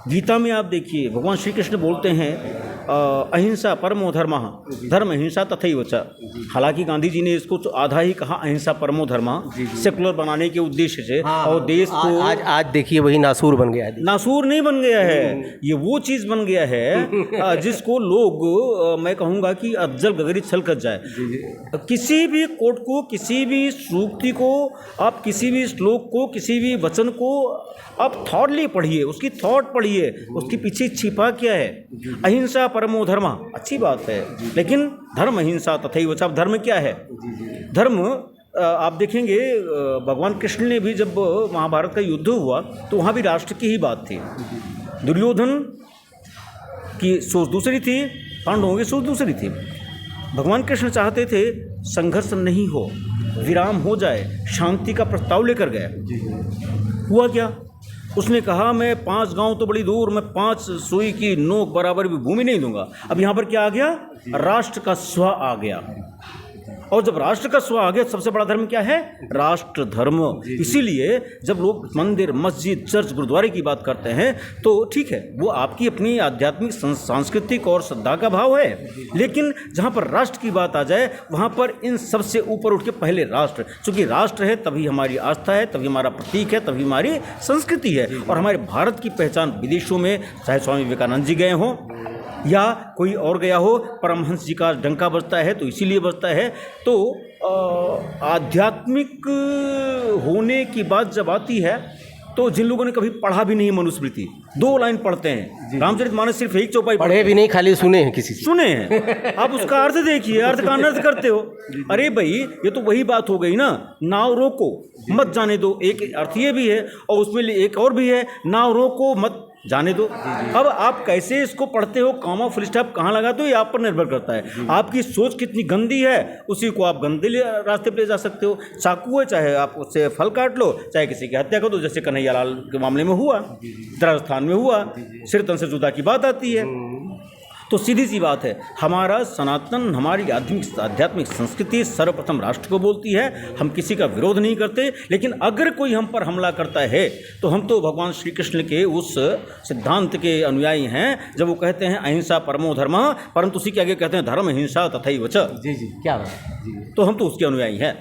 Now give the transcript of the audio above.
गीता में आप देखिए भगवान श्री कृष्ण बोलते हैं अहिंसा परमो धर्मः, धर्म अहिंसा तथैव च। हालांकि गांधी जी ने इसको तो आधा ही कहा अहिंसा परमो धर्मः, सेकुलर बनाने के उद्देश्य से। और देश को आज देखिए वही नासूर बन गया है। नासूर नहीं बन गया है, ये वो चीज़ बन गया है जिसको लोग मैं कहूँगा कि अफजल गगरी छल कर जाए। किसी भी कोट को, किसी भी सूक्ति को, आप किसी भी श्लोक को, किसी भी वचन को आप थॉटली पढ़िए, उसकी थॉट पढ़िए, उसके पीछे छिपा क्या है। अहिंसा परमो धर्म अच्छी बात है, लेकिन धर्म अहिंसा तथैव च। धर्म क्या है? धर्म आप देखेंगे भगवान कृष्ण ने भी जब महाभारत का युद्ध हुआ तो वहाँ भी राष्ट्र की ही बात थी। दुर्योधन की सोच दूसरी थी, पांडवों की सोच दूसरी थी। भगवान कृष्ण चाहते थे संघर्ष नहीं हो, विराम हो जाए, शांति का प्रस्ताव लेकर गए। हुआ क्या? उसने कहा मैं 5 गांव तो बड़ी दूर, मैं 5 सुई की नोक बराबर भी भूमि नहीं दूंगा। अब यहाँ पर क्या आ गया? राष्ट्र का स्व आ गया। और जब राष्ट्र का स्व आ गया, सबसे बड़ा धर्म क्या है? राष्ट्र धर्म। इसीलिए जब लोग मंदिर, मस्जिद, चर्च, गुरुद्वारे की बात करते हैं तो ठीक है, वो आपकी अपनी आध्यात्मिक, सांस्कृतिक और श्रद्धा का भाव है, लेकिन जहाँ पर राष्ट्र की बात आ जाए वहाँ पर इन सबसे ऊपर उठ के पहले राष्ट्र। चूँकि राष्ट्र है तभी हमारी आस्था है, तभी हमारा प्रतीक है, तभी हमारी संस्कृति है। और हमारे भारत की पहचान विदेशों में, चाहे स्वामी विवेकानंद जी गए हों या कोई और गया हो, परमहंस जी का डंका बजता है तो इसीलिए बजता है। तो आध्यात्मिक होने की बात जब आती है तो जिन लोगों ने कभी पढ़ा भी नहीं मनुस्मृति, 2 लाइन पढ़ते हैं, रामचरितमानस सिर्फ 1 चौपाई पढ़े भी नहीं, खाली सुने हैं किसी से। सुने हैं, आप उसका अर्थ देखिए, अर्थ का अनर्थ करते हो। अरे भाई ये तो वही बात हो गई ना, नाव रोको मत जाने दो, एक अर्थ ये भी है और उसमें एक और भी है, नाव रोको मत जाने दो। अब आप कैसे इसको पढ़ते हो, कॉमा फुल स्टॉप कहाँ लगाते हो, ये आप पर निर्भर करता है। आपकी सोच कितनी गंदी है, उसी को आप गंदे रास्ते पे ले जा सकते हो। चाकू है, चाहे आप उससे फल काट लो, चाहे किसी की हत्या कर दो, जैसे कन्हैयालाल के मामले में हुआ, राजस्थान में हुआ, सिर तन से जुदा की बात आती है। तो सीधी सी बात है, हमारा सनातन, हमारी आध्यात्मिक संस्कृति सर्वप्रथम राष्ट्र को बोलती है। हम किसी का विरोध नहीं करते, लेकिन अगर कोई हम पर हमला करता है तो हम तो भगवान श्री कृष्ण के उस सिद्धांत के अनुयायी हैं जब वो कहते हैं अहिंसा परमो धर्मः, परंतु उसी के आगे कहते हैं धर्म अहिंसा तथैव च। जी क्या बात। तो हम तो उसके अनुयायी हैं।